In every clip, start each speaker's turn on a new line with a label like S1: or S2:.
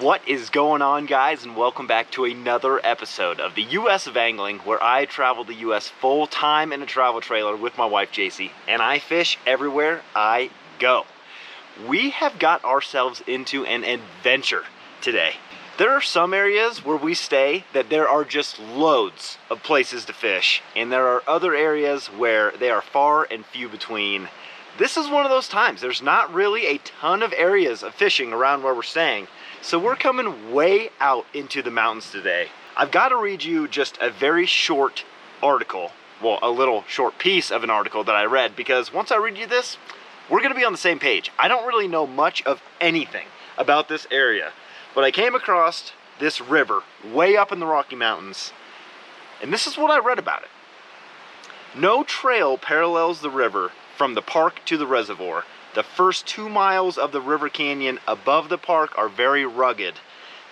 S1: What is going on, guys, and welcome back to another episode of the US of Angling, where I travel the US full time in a travel trailer with my wife JC, and I fish everywhere I go. We have got ourselves into an adventure today. There are some areas where we stay that there are just loads of places to fish, and there are other areas where they are far and few between. This is one of those times. There's not really a ton of areas of fishing around where we're staying, so we're coming way out into the mountains today. I've got to read you just a very short article, well, a little short piece of an article that I read, because once I read you this, we're going to be on the same page. I don't really know much of anything about this area, but I came across this river way up in the Rocky Mountains, and this is what I read about it. No trail parallels the river from the park to the reservoir. The first 2 miles of the river canyon above the park are very rugged.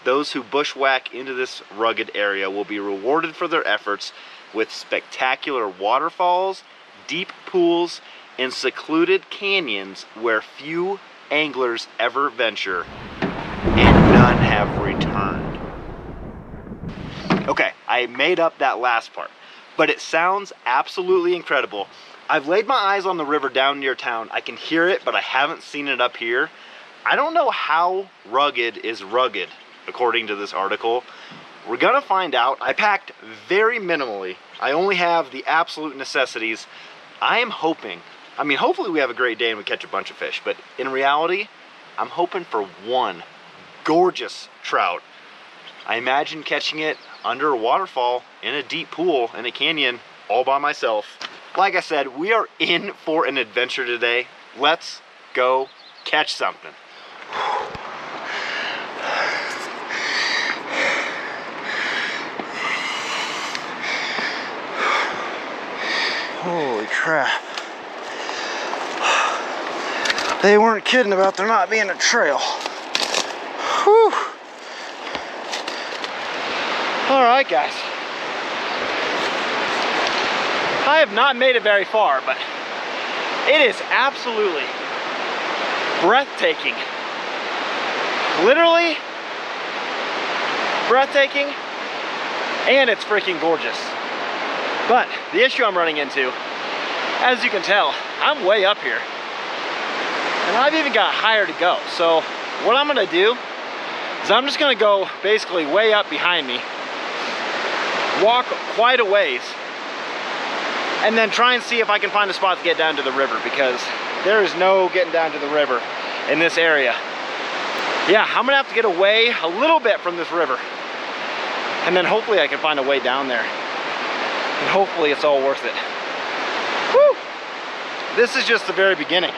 S1: Those who bushwhack into this rugged area will be rewarded for their efforts with spectacular waterfalls, deep pools, and secluded canyons where few anglers ever venture, and none have returned. Okay, I made up that last part, but it sounds absolutely incredible. I've laid my eyes on the river down near town. I can hear it, but I haven't seen it up here. I don't know how rugged is rugged, according to this article. We're gonna find out. I packed very minimally. I only have the absolute necessities. I am hoping, hopefully we have a great day and we catch a bunch of fish, but in reality, I'm hoping for one gorgeous trout. I imagine catching it under a waterfall, in a deep pool, in a canyon, all by myself. Like I said, we are in for an adventure today. Let's go catch something. Holy crap. They weren't kidding about there not being a trail. Whew. All right, guys. I have not made it very far, but it is absolutely breathtaking. Literally breathtaking, and it's freaking gorgeous. But the issue I'm running into, as you can tell, I'm way up here, and I've even got higher to go. So what I'm gonna do is I'm just gonna go basically way up behind me, walk quite a ways, and then try and see if I can find a spot to get down to the river, because there is no getting down to the river in this area. Yeah, I'm gonna have to get away a little bit from this river, and then hopefully I can find a way down there, and hopefully it's all worth it. Whew! This is just the very beginning.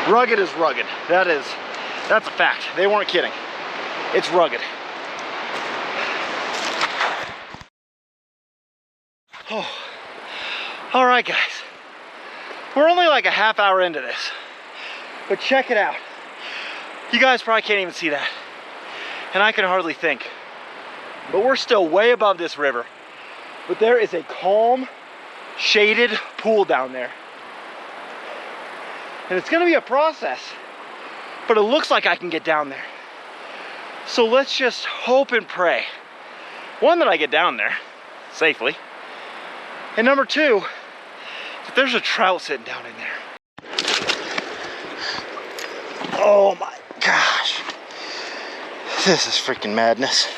S1: Rugged is rugged. That's a fact. They weren't kidding. It's rugged. Oh. All right, guys, we're only like a half hour into this, but check it out. You guys probably can't even see that, and I can hardly think, but we're still way above this river, but there is a calm, shaded pool down there, and it's gonna be a process, but it looks like I can get down there. So let's just hope and pray, one, that I get down there safely, and number two, that there's a trout sitting down in there. Oh my gosh. This is freaking madness.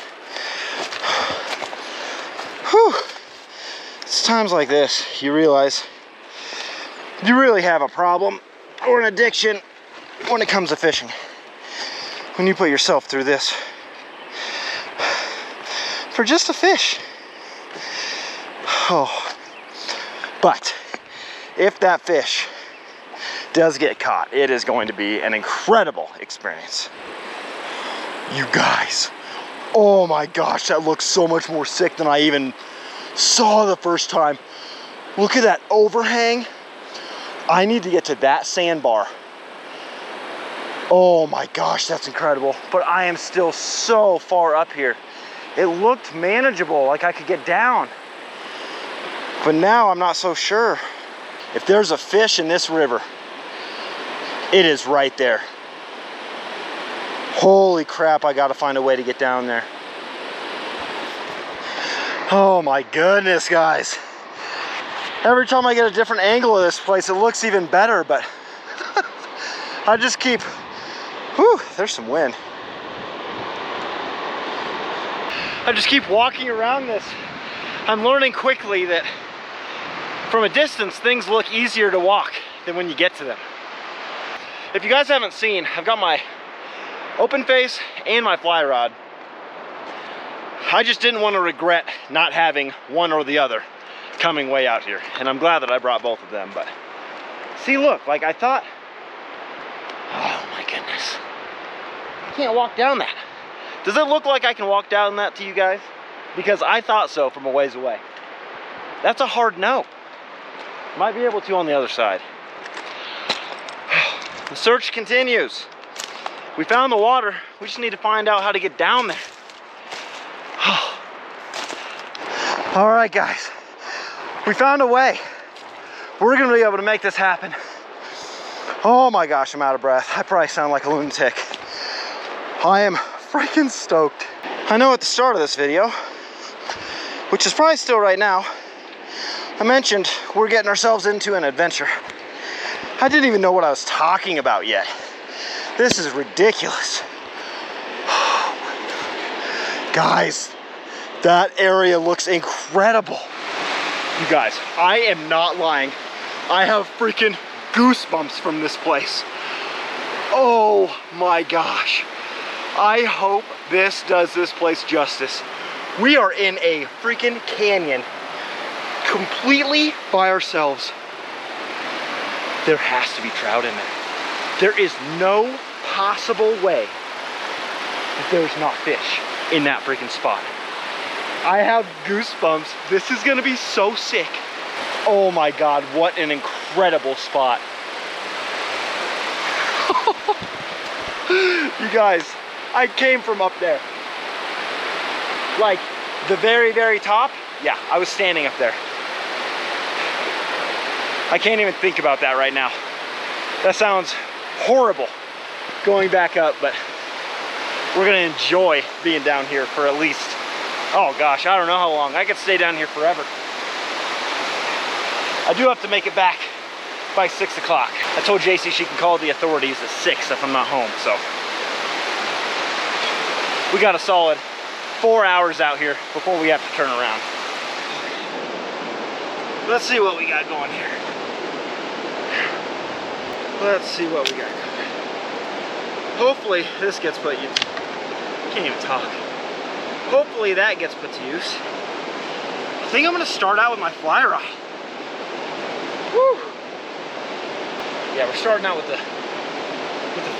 S1: Whew. It's times like this you realize you really have a problem or an addiction when it comes to fishing. When you put yourself through this for just a fish. Oh. But if that fish does get caught, it is going to be an incredible experience. You guys, oh my gosh, that looks so much more sick than I even saw the first time. Look at that overhang. I need to get to that sandbar. Oh my gosh, that's incredible. But I am still so far up here. It looked manageable, like I could get down. But now I'm not so sure. If there's a fish in this river, it is right there. Holy crap, I gotta find a way to get down there. Oh my goodness, guys. Every time I get a different angle of this place, it looks even better, but I just keep, whew, there's some wind. I just keep walking around this. I'm learning quickly that from a distance, things look easier to walk than when you get to them. If you guys haven't seen, I've got my open face and my fly rod. I just didn't want to regret not having one or the other coming way out here. And I'm glad that I brought both of them, but see, look, like I thought, oh my goodness. I can't walk down that. Does it look like I can walk down that to you guys? Because I thought so from a ways away. That's a hard no. Might be able to on the other side. The search continues. We found the water. We just need to find out how to get down there. All right, guys. We found a way. We're gonna be able to make this happen. Oh my gosh, I'm out of breath. I probably sound like a lunatic. I am freaking stoked. I know at the start of this video, which is probably still right now, I mentioned we're getting ourselves into an adventure. I didn't even know what I was talking about yet. This is ridiculous. Guys, that area looks incredible. You guys, I am not lying. I have freaking goosebumps from this place. Oh my gosh. I hope this does this place justice. We are in a freaking canyon, completely by ourselves. There has to be trout in there. There is no possible way that there's not fish in that freaking spot. I have goosebumps. This is gonna be so sick. Oh my God, what an incredible spot. You guys, I came from up there. Like the very, very top. Yeah, I was standing up there. I can't even think about that right now. That sounds horrible going back up, but we're gonna enjoy being down here for at least, oh gosh, I don't know how long. I could stay down here forever. I do have to make it back by 6 o'clock. I told JC she can call the authorities at 6 if I'm not home, so. We got a solid 4 hours out here before we have to turn around. Let's see what we got going here. Let's see what we got going. Hopefully this gets put to use. Can't even talk. Hopefully that gets put to use. I think I'm gonna start out with my fly rod. Woo! Yeah, we're starting out with the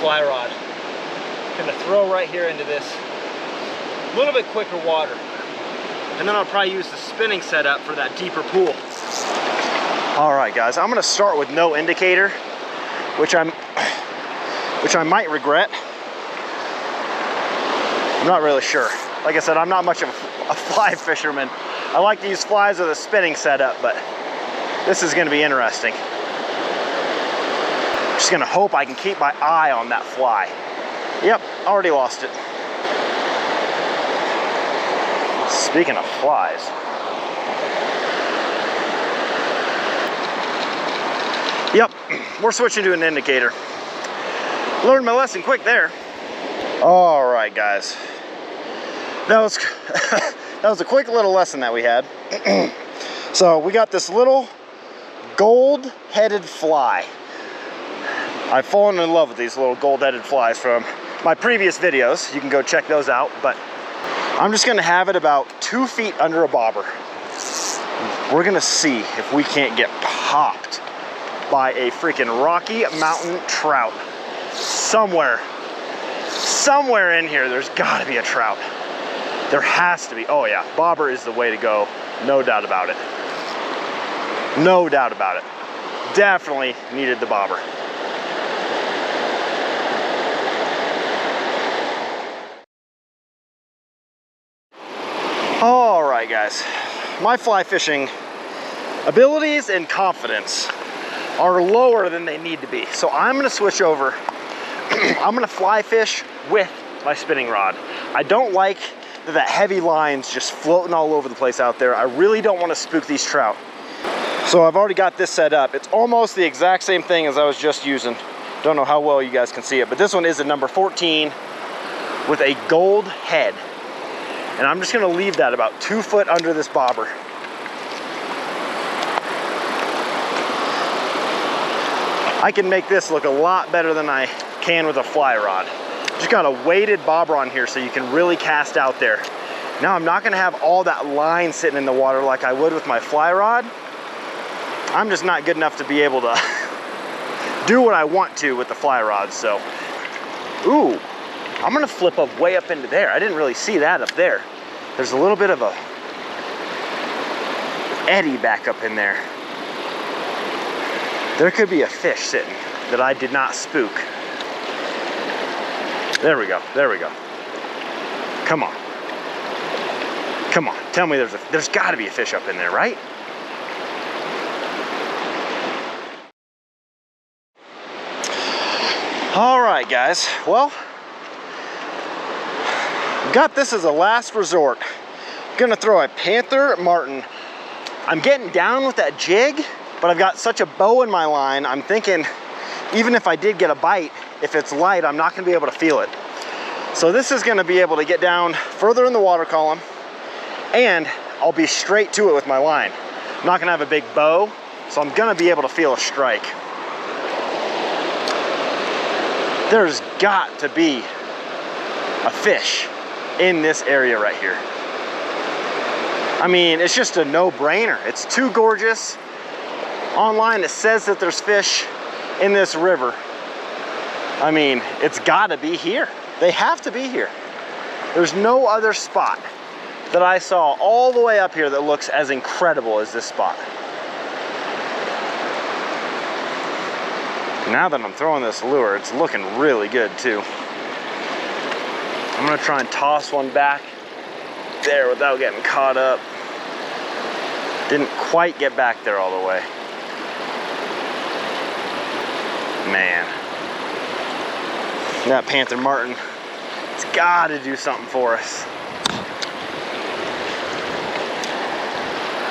S1: fly rod. Gonna throw right here into this. A little bit quicker water. And then I'll probably use the spinning setup for that deeper pool. All right, guys, I'm gonna start with no indicator, which I might regret. I'm not really sure. Like I said, I'm not much of a fly fisherman. I like to use flies with a spinning setup, but this is gonna be interesting. I'm just gonna hope I can keep my eye on that fly. Yep, already lost it. Speaking of flies. Yep, we're switching to an indicator. Learned my lesson quick there. All right, guys. That was a quick little lesson that we had. So we got this little gold-headed fly. I've fallen in love with these little gold-headed flies from my previous videos. You can go check those out, but I'm just gonna have it about 2 feet under a bobber. We're gonna see if we can't get popped by a freaking Rocky Mountain trout. Somewhere in here, there's gotta be a trout. There has to be. Oh yeah, bobber is the way to go. No doubt about it. No doubt about it. Definitely needed the bobber. All right, guys. My fly fishing abilities and confidence are lower than they need to be. So I'm gonna switch over. I'm gonna fly fish with my spinning rod. I don't like that heavy line's just floating all over the place out there. I really don't want to spook these trout. So I've already got this set up. It's almost the exact same thing as I was just using. Don't know how well you guys can see it, but this one is a number 14 with a gold head. And I'm just gonna leave that about 2 foot under this bobber. I can make this look a lot better than I can with a fly rod. Just got a weighted bobber on here so you can really cast out there. Now I'm not gonna have all that line sitting in the water like I would with my fly rod. I'm just not good enough to be able to do what I want to with the fly rod, so. Ooh, I'm gonna flip up way up into there. I didn't really see that up there. There's a little bit of a eddy back up in there. There could be a fish sitting that I did not spook. There we go, there we go. Come on. Come on, tell me there's gotta be a fish up in there, right? All right, guys, well, got this as a last resort. I'm gonna throw a Panther Martin. I'm getting down with that jig, but I've got such a bow in my line, I'm thinking even if I did get a bite, if it's light, I'm not gonna be able to feel it. So this is gonna be able to get down further in the water column, and I'll be straight to it with my line. I'm not gonna have a big bow, so I'm gonna be able to feel a strike. There's got to be a fish in this area right here. I mean, it's just a no-brainer. It's too gorgeous. Online it says that there's fish in this river. I mean, it's gotta be here. They have to be here. There's no other spot that I saw all the way up here that looks as incredible as this spot. Now that I'm throwing this lure, it's looking really good too. I'm gonna try and toss one back there without getting caught up. Didn't quite get back there all the way. Man, that Panther Martin, it's gotta do something for us.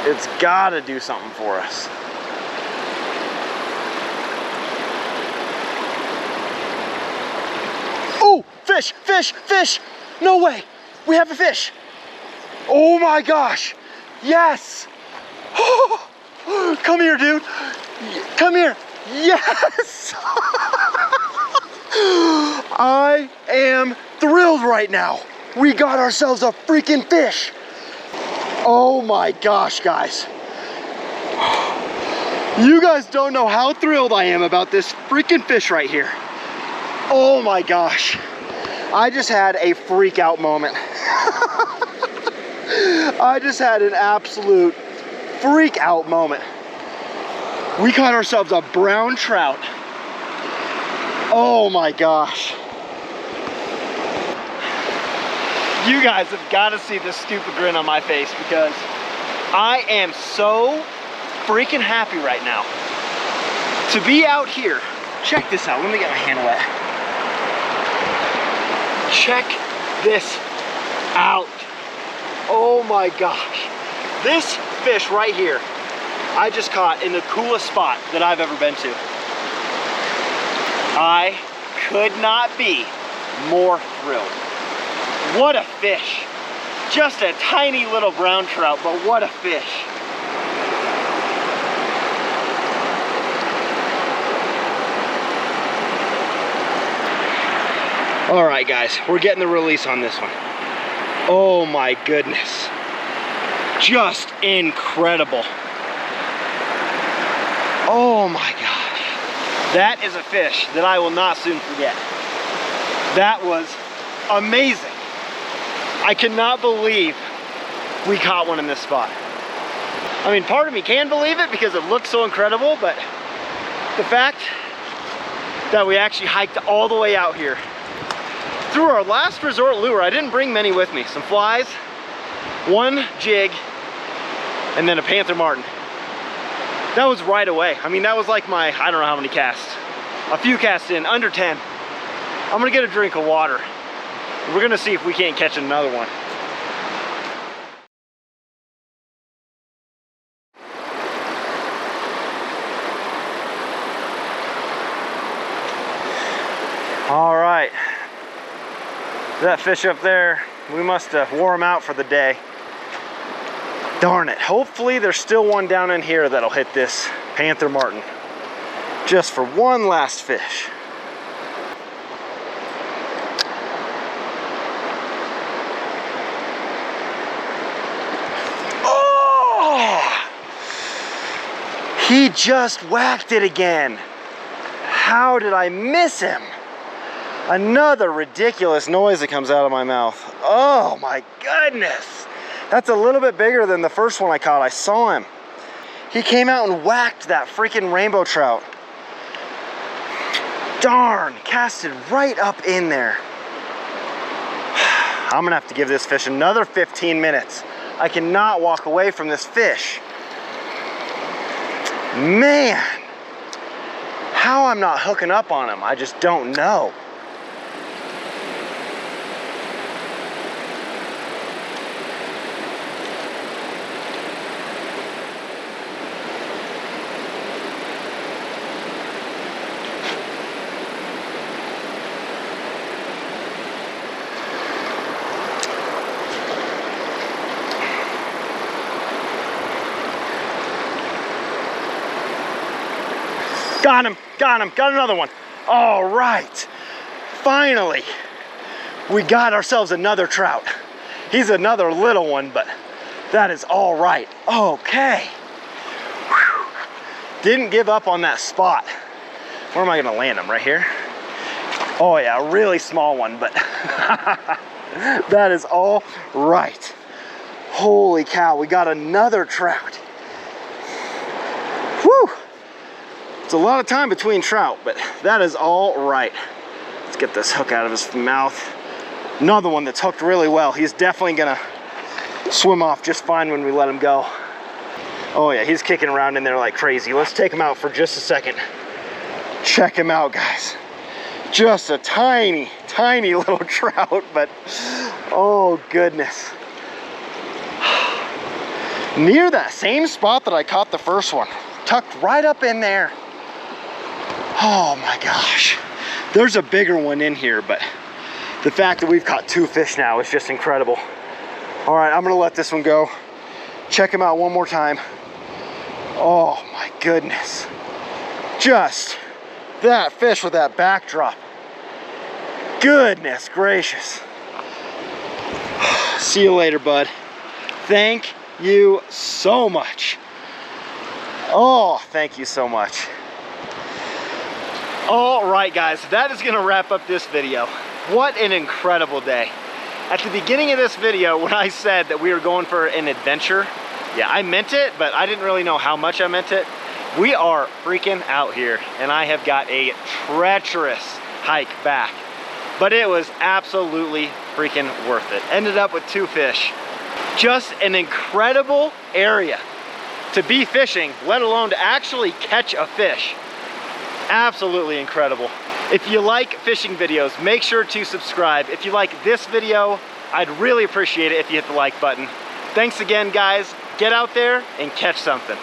S1: It's gotta do something for us. Oh, fish, fish, fish. No way, we have a fish. Oh my gosh, yes. Oh, come here, dude, come here. Yes. I am thrilled right now. We got ourselves a freaking fish. Oh my gosh, guys. You guys don't know how thrilled I am about this freaking fish right here. Oh my gosh. I just had a freak out moment. I just had an absolute freak out moment. We caught ourselves a brown trout. Oh my gosh. You guys have got to see this stupid grin on my face because I am so freaking happy right now to be out here. Check this out. Let me get my hand wet. Check this out. Oh my gosh. This fish right here, I just caught in the coolest spot that I've ever been to. I could not be more thrilled. What a fish. Just a tiny little brown trout, but what a fish. All right, guys, we're getting the release on this one. Oh my goodness. Just incredible. Oh my gosh. That is a fish that I will not soon forget. That was amazing. I cannot believe we caught one in this spot. I mean, part of me can believe it because it looks so incredible, but the fact that we actually hiked all the way out here through our last resort lure, I didn't bring many with me. Some flies, one jig, and then a Panther Martin. That was right away. I mean, that was like my, I don't know how many casts. A few casts in, under 10. I'm gonna get a drink of water. We're gonna see if we can't catch another one. All right, that fish up there, we must have wore him out for the day. Darn it, hopefully there's still one down in here that'll hit this panther martin. Just for one last fish. Oh! He just whacked it again. How did I miss him? Another ridiculous noise that comes out of my mouth. Oh my goodness. That's a little bit bigger than the first one I caught. I saw him. He came out and whacked that freaking rainbow trout. Darn, casted right up in there. I'm gonna have to give this fish another 15 minutes. I cannot walk away from this fish. Man, how I'm not hooking up on him, I just don't know. Got him, got another one. All right, finally, we got ourselves another trout. He's another little one, but that is all right. Okay. Whew. Didn't give up on that spot. Where am I gonna land him? Right here? Oh yeah, a really small one, but that is all right. Holy cow, we got another trout. Whew. It's a lot of time between trout, but that is all right. Let's get this hook out of his mouth. Another one that's hooked really well. He's definitely gonna swim off just fine when we let him go. Oh yeah, he's kicking around in there like crazy. Let's take him out for just a second. Check him out, guys. Just a tiny, tiny little trout, but oh goodness. Near that same spot that I caught the first one. Tucked right up in there. Oh my gosh. There's a bigger one in here, but the fact that we've caught two fish now is just incredible. All right, I'm gonna let this one go. Check him out one more time. Oh my goodness. Just that fish with that backdrop. Goodness gracious. See you later, bud. Thank you so much. Oh, thank you so much. All right, guys, that is gonna wrap up this video. What an incredible day. At the beginning of this video, when I said that we were going for an adventure, yeah, I meant it, but I didn't really know how much I meant it. We are freaking out here, and I have got a treacherous hike back, but it was absolutely freaking worth it. Ended up with two fish. Just an incredible area to be fishing, let alone to actually catch a fish. Absolutely incredible. If you like fishing videos, make sure to subscribe. If you like this video, I'd really appreciate it if you hit the like button. Thanks again, guys. Get out there and catch something.